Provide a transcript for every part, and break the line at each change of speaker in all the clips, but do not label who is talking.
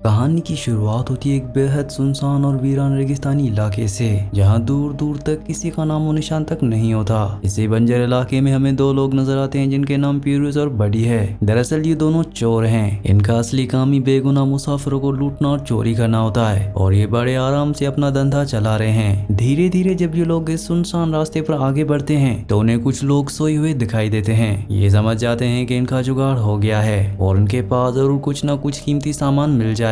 कहानी की शुरुआत होती है एक बेहद सुनसान और वीरान रेगिस्तानी इलाके से, जहां दूर दूर तक किसी का नामो निशान तक नहीं होता। इसी बंजर इलाके में हमें दो लोग नजर आते हैं जिनके नाम प्यूरिस और बडी है। दरअसल ये दोनों चोर हैं। इनका असली काम ही बेगुनाह मुसाफिरों को लूटना और चोरी करना होता है और ये बड़े आराम से अपना धंधा चला रहे हैं। धीरे धीरे जब ये लोग इस सुनसान रास्ते पर आगे बढ़ते हैं तो उन्हें कुछ लोग सोए हुए दिखाई देते हैं। ये समझ जाते हैं कि इनका जुगाड़ हो गया है और उनके पास जरूर कुछ न कुछ कीमती सामान मिल जाएगा।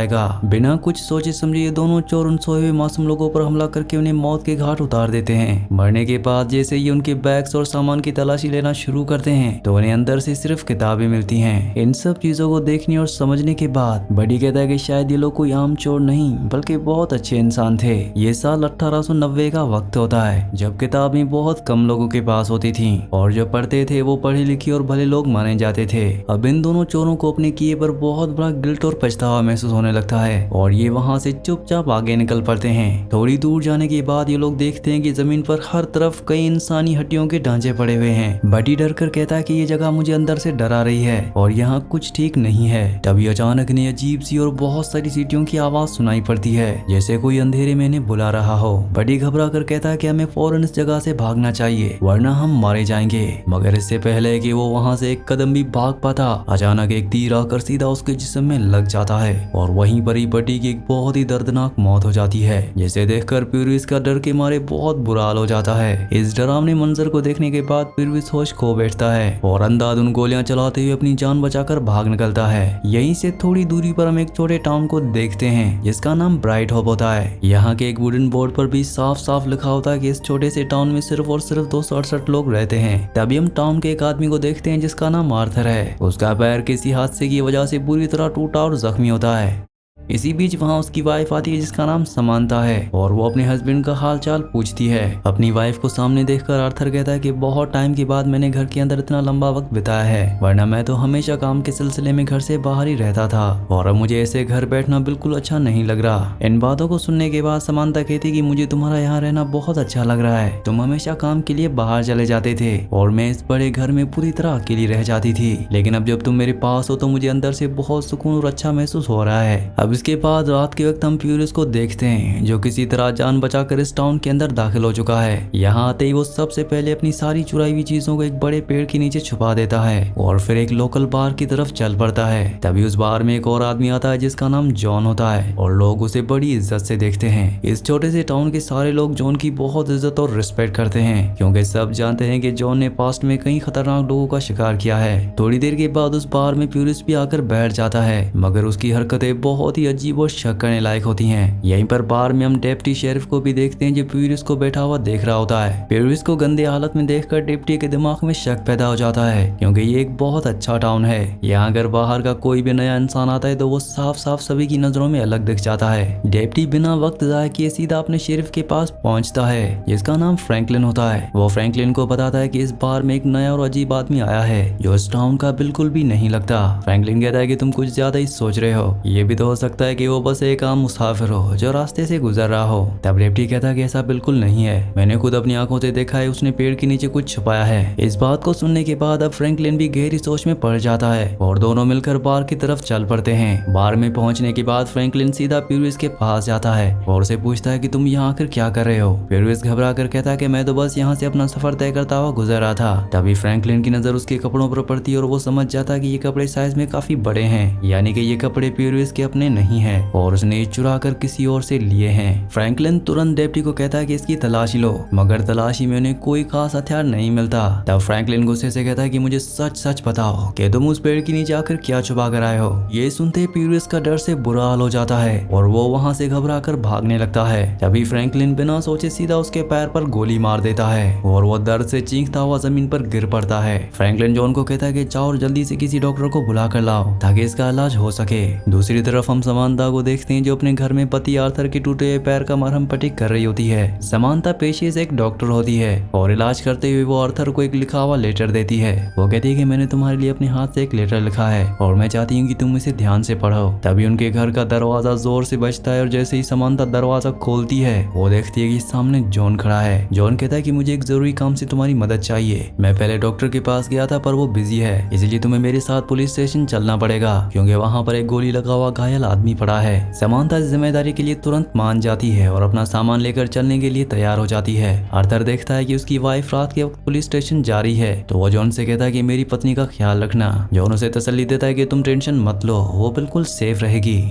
बिना कुछ सोचे समझे ये दोनों चोर उन सोए हुए मासूम लोगों पर हमला करके उन्हें मौत के घाट उतार देते हैं। मरने के बाद जैसे ही उनके बैग्स और सामान की तलाशी लेना शुरू करते हैं तो उन्हें अंदर से सिर्फ किताबें मिलती हैं। इन सब चीजों को देखने और समझने के बाद बडी कहता है कि शायद ये लोग कोई आम चोर नहीं बल्कि बहुत अच्छे इंसान थे। ये साल 1890 का वक्त होता है जब किताबें बहुत कम लोगों के पास होती थी और जो पढ़ते थे वो पढ़े लिखे और भले लोग माने जाते थे। अब इन दोनों चोरों को अपने किए पर बहुत बड़ा गिल्ट और पछतावा महसूस होने लगता है और ये वहां से चुपचाप आगे निकल पड़ते हैं। थोड़ी दूर जाने के बाद ये लोग देखते हैं कि जमीन पर हर तरफ कई इंसानी हड्डियों के ढांचे पड़े हुए हैं। बडी डर कर कहता है कि ये जगह मुझे अंदर से डरा रही है और यहाँ कुछ ठीक नहीं है। तभी अचानक ने अजीब सी और बहुत सारी सीटियों की आवाज सुनाई पड़ती है जैसे कोई अंधेरे में इन्हें बुला रहा हो। बडी घबरा कर कहता है कि हमें फौरन इस जगह से भागना चाहिए वरना हम मारे जाएंगे। मगर इससे पहले कि वो वहाँ से एक कदम भी भाग पाता अचानक एक तीर आकर सीधा उसके जिस्म में लग जाता है और वहीं पर ही बडी की एक बहुत ही दर्दनाक मौत हो जाती है, जिसे देखकर प्यूरिस का डर के मारे बहुत बुरा हाल हो जाता है। इस डरावने मंजर को देखने के बाद प्यूरिस होश खो बैठता है और अंधाधुंध गोलियां चलाते हुए अपनी जान बचाकर भाग निकलता है। यहीं से थोड़ी दूरी पर हम एक छोटे टाउन को देखते हैं जिसका नाम ब्राइट होप होता है। यहाँ के एक वुडन बोर्ड पर भी साफ साफ लिखा होता है कि इस छोटे से टाउन में सिर्फ और सिर्फ 268 लोग रहते हैं। तभी हम टाउन के एक आदमी को देखते हैं जिसका नाम आर्थर है। उसका पैर किसी हादसे की वजह से बुरी तरह टूटा और जख्मी होता है। इसी बीच वहाँ उसकी वाइफ आती है जिसका नाम समांता है और वो अपने हस्बैंड का हाल चाल पूछती है। अपनी वाइफ को सामने देखकर आर्थर कहता है कि बहुत टाइम के बाद मैंने घर के अंदर इतना लंबा वक्त बिताया है, वरना मैं तो हमेशा काम के सिलसिले में घर से बाहर ही रहता था और अब मुझे ऐसे घर बैठना बिल्कुल अच्छा नहीं लग रहा। इन बातों को सुनने के बाद समांता कहती कि मुझे तुम्हारा यहाँ रहना बहुत अच्छा लग रहा है। तुम हमेशा काम के लिए बाहर चले जाते थे और मैं इस बड़े घर में पूरी तरह अकेली रह जाती थी, लेकिन अब जब तुम मेरे पास हो तो मुझे अंदर से बहुत सुकून और अच्छा महसूस हो रहा है। अब इसके बाद रात के वक्त हम प्यूरिस को देखते हैं जो किसी तरह जान बचाकर इस टाउन के अंदर दाखिल हो चुका है। यहाँ आते ही वो सबसे पहले अपनी सारी चुराई हुई चीजों को एक बड़े पेड़ के नीचे छुपा देता है और फिर एक लोकल बार की तरफ चल पड़ता है। तभी उस बार में एक और आदमी आता है जिसका नाम जॉन होता है और लोग उसे बड़ी इज्जत से देखते हैं। इस छोटे से टाउन के सारे लोग जॉन की बहुत इज्जत और रिस्पेक्ट करते हैं क्योंकि सब जानते हैं कि जॉन ने पास्ट में कई खतरनाक लोगों का शिकार किया है। थोड़ी देर के बाद उस बार में प्यूरिस भी आकर बैठ जाता है मगर उसकी हरकतें बहुत ही अजीब और शक करने लायक होती हैं। यहीं पर बार में हम डेप्टी शेरिफ को भी देखते हैं जो प्यूरिस को बैठा हुआ देख रहा होता है। प्यूरिस को गंदे हालत में देखकर डेप्टी के दिमाग में शक पैदा हो जाता है क्योंकि ये एक बहुत अच्छा टाउन है। यहाँ अगर बाहर का कोई भी नया इंसान आता है तो वो साफ साफ सभी की नजरों में अलग दिख जाता है। डेप्टी बिना वक्त जाया किए सीधा अपने शेरिफ के पास पहुंचता है जिसका नाम फ्रैंकलिन होता है। वो फ्रैंकलिन को बताता है कि इस बार में एक नया और अजीब आदमी आया है जो इस टाउन का बिल्कुल भी नहीं लगता। फ्रैंकलिन कहता है कि तुम कुछ ज्यादा ही सोच रहे हो, ये भी तो हो सकता है कि वो बस एक आम मुसाफिर हो जो रास्ते से गुजर रहा हो। तब डेप्टी कहता है कि ऐसा बिल्कुल नहीं है, मैंने खुद अपनी आंखों से देखा है, उसने पेड़ के नीचे कुछ छुपाया है। इस बात को सुनने के बाद अब फ्रैंकलिन भी गहरी सोच में पड़ जाता है और दोनों मिलकर बार की तरफ चल पड़ते हैं। बार में पहुंचने के बाद फ्रैंकलिन सीधा प्यूरिस के पास जाता है और उसे पूछता है कि तुम यहाँ आकर क्या कर रहे हो। प्यूरिस घबरा कर कहता है कि मैं तो बस यहाँ से अपना सफर तय करता हुआ गुजर रहा था। तभी फ्रैंकलिन की नजर उसके कपड़ों पर पड़ती है और वो समझ जाता है कि ये कपड़े साइज में काफी बड़े हैं, यानी कि ये कपड़े प्यूरिस के अपने नहीं है और उसने चुरा कर किसी और से लिए हैं। फ्रैंकलिन तुरंत डेप्टी को कहता है कि इसकी तलाशी लो, मगर तलाशी में उन्हें कोई खास हथियार नहीं मिलता। तब फ्रैंकलिन गुस्से से कहता है कि मुझे सच सच बताओ कि तुम उस पेड़ के नीचे आकर क्या छुपा कर आए हो। ये सुनते ही प्यूरिस का डर से बुरा हाल हो जाता है और वो वहाँ से घबरा कर भागने लगता है। तभी फ्रैंकलिन बिना सोचे सीधा उसके पैर पर गोली मार देता है और वो दर्द से चीखता हुआ जमीन पर गिर पड़ता है। फ्रैंकलिन जॉन को कहता है कि जाओ और जल्दी से किसी डॉक्टर को बुला कर लाओ ताकि इसका इलाज हो सके। दूसरी तरफ हम समांता को देखते हैं जो अपने घर में पति आर्थर के टूटे हुए पैर का मरहम पट्टी कर रही होती है। समांता पेशे से एक डॉक्टर होती है और इलाज करते हुए वो आर्थर को एक लिखा हुआ लेटर देती है। वो कहती है कि मैंने तुम्हारे लिए अपने हाथ से एक लेटर लिखा है और मैं चाहती हूँ कि तुम इसे ध्यान से पढ़ो। तभी उनके घर का दरवाजा जोर से बजता है और जैसे ही समांता दरवाजा खोलती है वो देखती है कि सामने जॉन खड़ा है। जॉन कहता है कि मुझे एक जरूरी काम से तुम्हारी मदद चाहिए। मैं पहले डॉक्टर के पास गया था पर वो बिजी है, इसलिए तुम्हें मेरे साथ पुलिस स्टेशन चलना पड़ेगा क्योंकि वहाँ पर एक गोली लगा हुआ घायल आदमी पड़ा है। समांथा इस जिम्मेदारी के लिए तुरंत मान जाती है और अपना सामान लेकर चलने के लिए तैयार हो जाती है। आर्थर देखता है कि उसकी वाइफ रात के वक्त पुलिस स्टेशन जा रही है, तो वो जॉन से कहता है कि मेरी पत्नी का ख्याल रखना। जॉन उसे तसल्ली देता है कि तुम टेंशन मत लो, वो बिल्कुल सेफ रहेगी।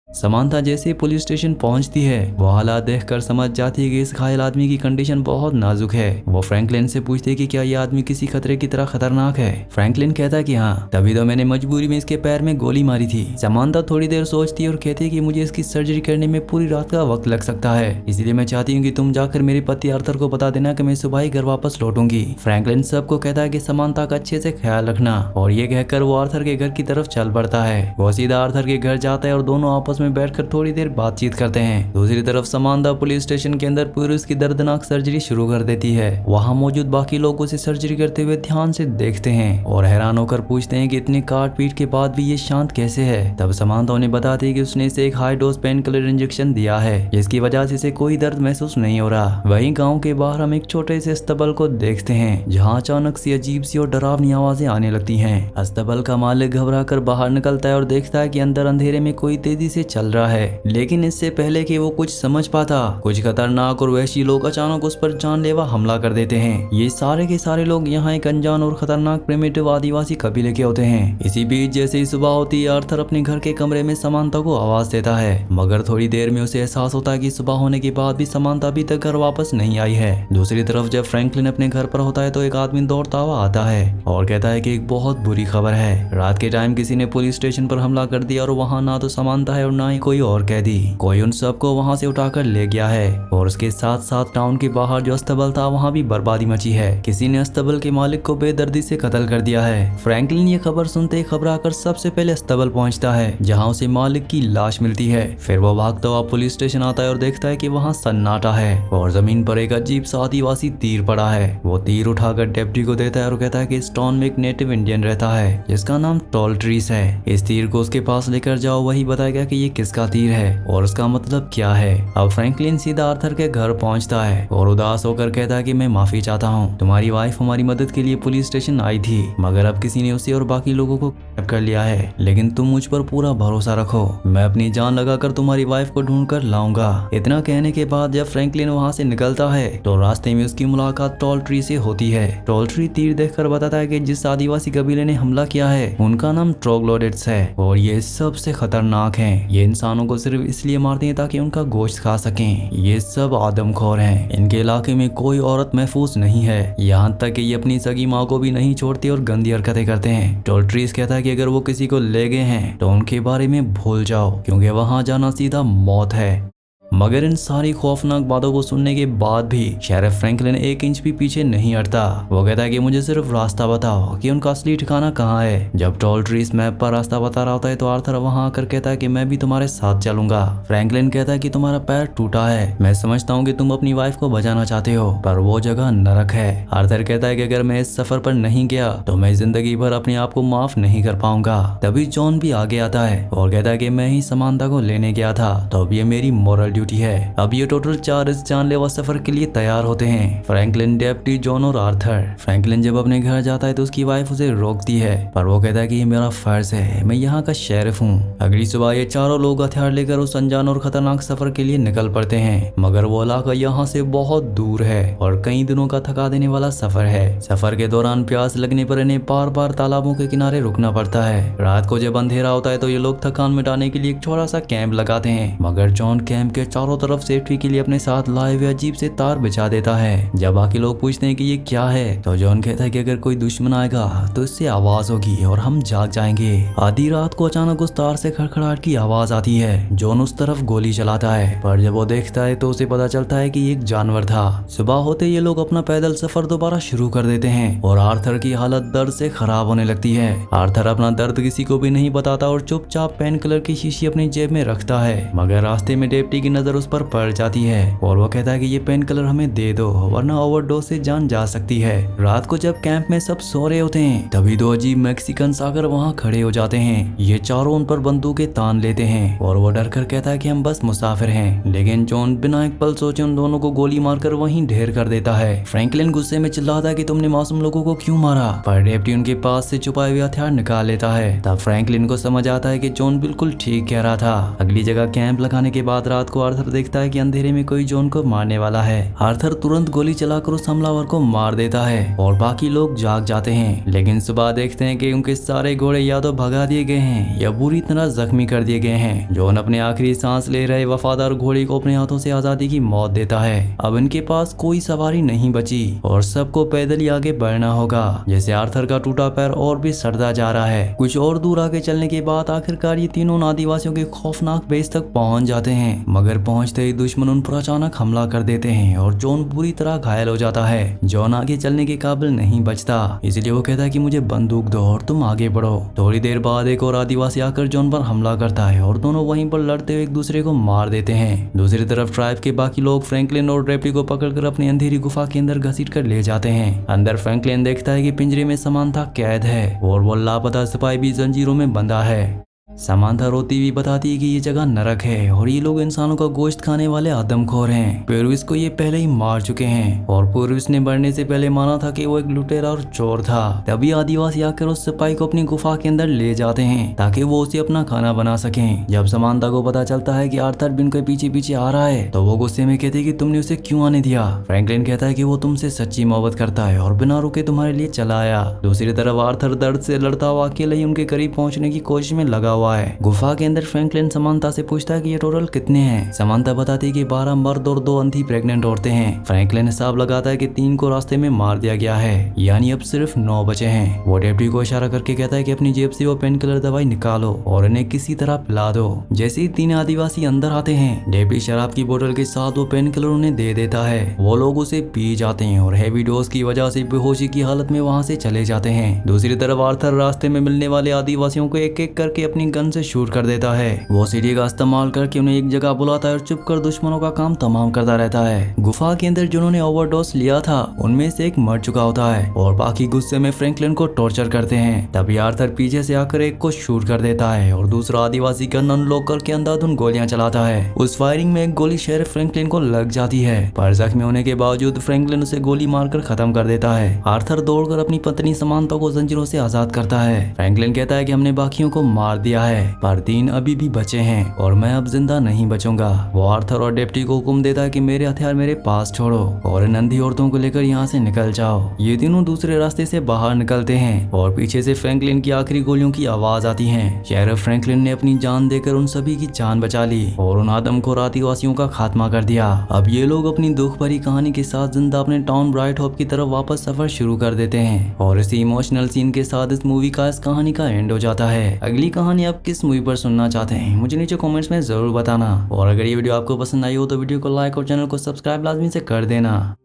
समांथा जैसे ही पुलिस स्टेशन पहुंचती है, वो हालात देखकर समझ जाती है कि इस घायल आदमी की कंडीशन बहुत नाजुक है। वो फ्रैंकलिन से पूछती है कि क्या यह आदमी किसी खतरे की तरह खतरनाक है। फ्रैंकलिन कहता है कि हाँ, तभी तो मैंने मजबूरी में इसके पैर में गोली मारी थी। समांथा थोड़ी देर सोचती है और कहती है कि मुझे इसकी सर्जरी करने में पूरी रात का वक्त लग सकता है, इसलिए मैं चाहती हूँ कि तुम जाकर मेरे पति आर्थर को बता देना कि मैं सुबह ही घर वापस लौटूंगी। फ्रैंकलिन सबको कहता है कि समांथा का अच्छे से ख्याल रखना, और ये कहकर वो आर्थर के घर की तरफ चल पड़ता है। वो सीधा आर्थर के घर जाता है और दोनों आपस में बैठकर थोड़ी देर बातचीत करते हैं। दूसरी तरफ समांथा पुलिस स्टेशन के अंदर पुरुष की दर्दनाक सर्जरी शुरू कर देती है। वहां मौजूद बाकी लोग उसे सर्जरी करते हुए ध्यान से देखते हैं और हैरान होकर पूछते हैं कि इतनी काट पीट के बाद भी ये शांत कैसे है। तब समांथा उन्हें बताती है कि उसने इसे एक high dose pain killer injection दिया है, जिसकी वजह से इसे कोई दर्द महसूस नहीं हो रहा। वहीं गाँव के बाहर हम एक छोटे से अस्तबल को देखते हैं, जहाँ अचानक सी अजीब सी और डरावनी आवाजें आने लगती हैं। अस्तबल का मालिक घबरा कर बाहर निकलता है और देखता है कि अंदर अंधेरे में कोई तेजी से चल रहा है, लेकिन इससे पहले कि वो कुछ समझ पाता, कुछ खतरनाक और वहशी लोग अचानक उस पर जानलेवा हमला कर देते हैं। ये सारे के सारे लोग यहाँ एक अनजान और खतरनाक प्रिमिटिव आदिवासी कबीले के होते हैं। इसी बीच जैसे ही सुबह होती है, आर्थर अपने घर के कमरे में समांथा को आवाज देता है, मगर थोड़ी देर में उसे एहसास होता है कि सुबह होने के बाद भी समांथा अभी तक घर वापस नहीं आई है। दूसरी तरफ जब फ्रैंकलिन अपने घर पर होता है तो एक आदमी दौड़ता हुआ आता है और कहता है कि एक बहुत बुरी खबर है। रात के टाइम किसी ने पुलिस स्टेशन पर हमला कर दिया और वहाँ ना तो समांथा है और ना ही कोई और कैदी। कोई उन सबको वहां से उठाकर ले गया है और उसके साथ साथ टाउन के बाहर जो अस्तबल था वहां भी बर्बादी मची है। किसी ने अस्तबल के मालिक को बेदर्दी से कत्ल कर दिया है। फ्रैंकलिन ये खबर सुनते ही घबराकर सबसे पहले अस्तबल पहुंचता है, जहां उसे मालिक की लाश मिलती है। फिर वो भागता हुआ पुलिस स्टेशन आता है और देखता है कि वहां सन्नाटा है और जमीन पर एक अजीब सा आदिवासी तीर पड़ा है। वो तीर उठाकर डेप्टी को देता है और कहता है कि इस टाउन में एक नेटिव इंडियन रहता है जिसका नाम टॉल्ट्रीस है। इस तीर को उसके पास लेकर जाओ, वही बताएगा कि ये किसका तीर है और उसका मतलब क्या है। अब फ्रैंकलिन सीधा आर्थर के घर पहुंचता है और उदास होकर कहता है कि मैं माफी चाहता हूँ, तुम्हारी वाइफ हमारी मदद के लिए पुलिस स्टेशन आई थी, मगर अब किसी ने उसे और बाकी लोगों को किडनैप कर लिया है। लेकिन तुम मुझ पर पूरा भरोसा रखो, मैं अपनी जान लगाकर तुम्हारी वाइफ को ढूंढ कर लाऊंगा। इतना कहने के बाद जब फ्रैंकलिन वहाँ से निकलता है तो रास्ते में उसकी मुलाकात टॉल्ट्री से होती है। टॉल्ट्री तीर देखकर बताता है कि जिस आदिवासी कबीले ने हमला किया है उनका नाम ट्रोग्लोडिट्स है और ये सबसे खतरनाक हैं। ये इंसानों को सिर्फ इसलिए मारते हैं ताकि उनका गोश्त खा सकें। ये सब आदमखोर हैं। इनके इलाके में कोई औरत महफूज नहीं है, यहाँ तक कि ये अपनी सगी माँ को भी नहीं छोड़ती और गंदी हरकतें करते हैं। टॉल्ट्रीज कहता है कि अगर वो किसी को ले गए हैं तो उनके बारे में भूल जाओ, क्योंकि वहां जाना सीधा मौत है। मगर इन सारी खौफनाक बातों को सुनने के बाद भी शेरिफ फ्रैंकलिन एक इंच भी पीछे नहीं हटता। वो कहता है कि मुझे सिर्फ रास्ता बताओ कि उनका असली ठिकाना कहाँ है। जब टॉल्ट्रीज मैप पर रास्ता बता रहा होता है तो आर्थर वहां आकर कहता है कि मैं भी तुम्हारे साथ चलूंगा। फ्रैंकलिन कहता है कि तुम्हारा पैर टूटा है, मैं समझता हूँ कि तुम अपनी वाइफ को बचाना चाहते हो, पर वो जगह नरक है। आर्थर कहता है कि अगर मैं इस सफर पर नहीं गया तो मैं जिंदगी भर अपने आप को माफ नहीं कर पाऊंगा। तभी जॉन भी आगे आता है और कहता है कि मैं ही समांथा को लेने गया था, तो अब ये मेरी मोरल ड्यूटी है। अब ये टोटल 4 इस जानलेवा सफर के लिए तैयार होते हैं, फ्रैंकलिन, डेप्टी, जॉन और आर्थर। फ्रैंकलिन जब अपने घर जाता है तो उसकी वाइफ उसे रोकती है, पर वो कहता है कि ये मेरा फर्ज है, मैं यहाँ का शेरिफ हूँ। अगली सुबह ये चारों लोग हथियार लेकर उस अनजान और खतरनाक सफर के लिए निकल पड़ते हैं, मगर वो इलाका यहाँ से बहुत दूर है और कई दिनों का थका देने वाला सफर है। सफर के दौरान प्यास लगने पर इन्हें बार बार तालाबों के किनारे रुकना पड़ता है। रात को जब अंधेरा होता है तो ये लोग थकान मिटाने के लिए एक छोटा सा कैंप लगाते हैं, मगर जॉन कैंप के चारों तरफ सेफ्टी के लिए अपने साथ लाए हुए अजीब से तार बिछा देता है। जब बाकी लोग पूछते हैं कि ये क्या है तो जॉन कहता है कि अगर कोई दुश्मन आएगा तो इससे आवाज होगी और हम जाग जाएंगे। आधी रात को अचानक उस तार से खड़खड़ाहट की आवाज आती है। जॉन उस तरफ गोली चलाता है, पर जब वो देखता है तो उसे पता चलता है कि एक जानवर था। सुबह होते ये लोग अपना पैदल सफर दोबारा शुरू कर देते हैं और आर्थर की हालत दर्द से खराब होने लगती है। आर्थर अपना दर्द किसी को भी नहीं बताता और चुपचाप पेन किलर की शीशी अपनी जेब में रखता है, मगर रास्ते में डेप्टी की नजर उस पर पड़ जाती है और वो कहता है कि ये पेन किलर हमें दे दो वरना ओवरडोज से जान जा सकती है। रात को जब कैंप में सब सो रहे होते हैं तभी दो अजीब मैक्सिकन आकर वहाँ खड़े हो जाते हैं। ये चारों उन पर बंदूकें तान लेते हैं और वो डर कर कहता है कि हम बस मुसाफिर हैं, लेकिन जॉन बिना एक पल सोचे उन दोनों को गोली मारकर वहीं ढेर कर देता है। फ्रैंकलिन गुस्से में चिल्लाता है कि तुमने मासूम लोगों को क्यों मारा, पर डेप्टी उनके पास से छुपाए हुए हथियार निकाल लेता है। तब फ्रैंकलिन को समझ आता है कि जॉन बिल्कुल ठीक कह रहा था। अगली जगह कैंप लगाने के बाद रात को आर्थर देखता है कि अंधेरे में कोई जॉन को मारने वाला है। आर्थर तुरंत गोली चलाकर उस हमलावर को मार देता है और बाकी लोग जाग जाते हैं, लेकिन सुबह देखते हैं कि उनके सारे घोड़े या तो भगा दिए गए हैं या बुरी तरह जख्मी कर दिए गए हैं। जॉन अपने आखिरी सांस ले रहे वफादार घोड़े को अपने हाथों से आजादी की मौत देता है। अब इनके पास कोई सवारी नहीं बची और सबको पैदल ही आगे बढ़ना होगा। जैसे आर्थर का टूटा पैर और भी सड़ता जा रहा है। कुछ और दूर आगे चलने के बाद आखिरकार ये तीनों आदिवासियों के खौफनाक बेस तक पहुंच जाते हैं, मगर पहुंचते ही दुश्मन उन पर अचानक हमला कर देते हैं और जॉन बुरी तरह घायल हो जाता है। जॉन आगे चलने के काबिल नहीं बचता, इसलिए वो कहता है कि मुझे बंदूक दो और तुम आगे बढ़ो। थोड़ी देर बाद एक और आदिवासी आकर जॉन पर हमला करता है और दोनों वहीं पर लड़ते हुए एक दूसरे को मार देते हैं। दूसरी तरफ ट्राइब के बाकी लोग फ्रैंकलिन और डेप्टी को पकड़कर अपनी अंधेरी गुफा के अंदर घसीट कर ले जाते हैं। अंदर फ्रैंकलिन देखता है कि पिंजरे में समांथा कैद है और वो लापता सिपाही भी जंजीरों में बंधा है। समांथा रोती हुई बताती है कि ये जगह नरक है और ये लोग इंसानों का गोश्त खाने वाले आदमखोर हैं। पेरुविस को ये पहले ही मार चुके हैं और पेरुविस ने मरने से पहले माना था कि वो एक लुटेरा और चोर था। तभी आदिवासी आकर उस सिपाही को अपनी गुफा के अंदर ले जाते हैं ताकि वो उसे अपना खाना बना सकें। जब समांथा को पता चलता है कि आर्थर भी उनके पीछे पीछे आ रहा है तो वो गुस्से में कहती है कि तुमने उसे क्यों आने दिया। फ्रैंकलिन कहता है कि वो तुमसे सच्ची मोहब्बत करता है और बिना रुके तुम्हारे लिए चला आया। दूसरी तरफ आर्थर दर्द से लड़ता हुआ अकेले ही उनके करीब पहुंचने की कोशिश में लगा हुआ है। गुफा के अंदर फ्रैंकलिन समांथा से पूछता है कि ये टोटल कितने हैं। समांथा बताती है कि 12 मर्द और 2 अंधी प्रेग्नेंट औरतें हैं। फ्रैंकलिन हिसाब लगाता है कि 3 को रास्ते में मार दिया गया है, यानी अब सिर्फ 9 बचे हैं। वो डेप्टी को इशारा करके कहता है कि अपनी जेब से वो पेन किलर दवाई निकालो और इन्हें किसी तरह पिला दो। जैसे ही 3 आदिवासी अंदर आते हैं डेप्टी शराब की बोतल के साथ वो पेन किलर उन्हें दे देता है। वो लोग उसे पी जाते हैं और हैवी डोज की वजह से बेहोशी की हालत में वहाँ से चले जाते हैं। दूसरी तरफ आर्थर रास्ते में मिलने वाले आदिवासियों को एक एक करके अपनी गन से शूट कर देता है। वो सीढ़ी का इस्तेमाल करके उन्हें एक जगह बुलाता है और चुप कर दुश्मनों का काम तमाम करता रहता है। गुफा के अंदर जिन्होंने ओवरडोज लिया था उनमें से एक मर चुका होता है और बाकी गुस्से में फ्रैंकलिन को टॉर्चर करते हैं। तभी आर्थर पीछे से आकर एक को शूट कर देता है और दूसरा आदिवासी गन अनलॉक करके अंधाधुन गोलियां चलाता है। उस फायरिंग में एक गोली शेरिफ फ्रैंकलिन को लग जाती है, पर जख्मी होने के बावजूद फ्रैंकलिन उसे गोली मारकर खत्म कर देता है। आर्थर दौड़कर अपनी पत्नी समांथा को जंजीरों से आजाद करता है। फ्रैंकलिन कहता है कि हमने बाकियों को मार दिया है पर 3 अभी भी बचे हैं और मैं अब जिंदा नहीं बचूंगा। वो आर्थर और डेप्टी को हुक्म देता है कि मेरे हथियार मेरे पास छोड़ो और इन अंधी औरतों को लेकर यहाँ से निकल जाओ। ये तीनों दूसरे रास्ते से बाहर निकलते हैं और पीछे से फ्रैंकलिन की आखिरी गोलियों की आवाज आती है। शेरिफ फ्रैंकलिन ने अपनी जान देकर उन सभी की जान बचा ली और उन आदमखोर आदिवासियों का खात्मा कर दिया। अब ये लोग अपनी दुख भरी कहानी के साथ जिंदा अपने टाउन ब्राइट होप की तरफ वापस सफर शुरू कर देते हैं और इसी इमोशनल सीन के साथ इस मूवी का इस कहानी का एंड हो जाता है। अगली कहानी आप किस मूवी पर सुनना चाहते हैं मुझे नीचे कमेंट्स में जरूर बताना और अगर ये वीडियो आपको पसंद आई हो तो वीडियो को लाइक और चैनल को सब्सक्राइब लाजमी से कर देना।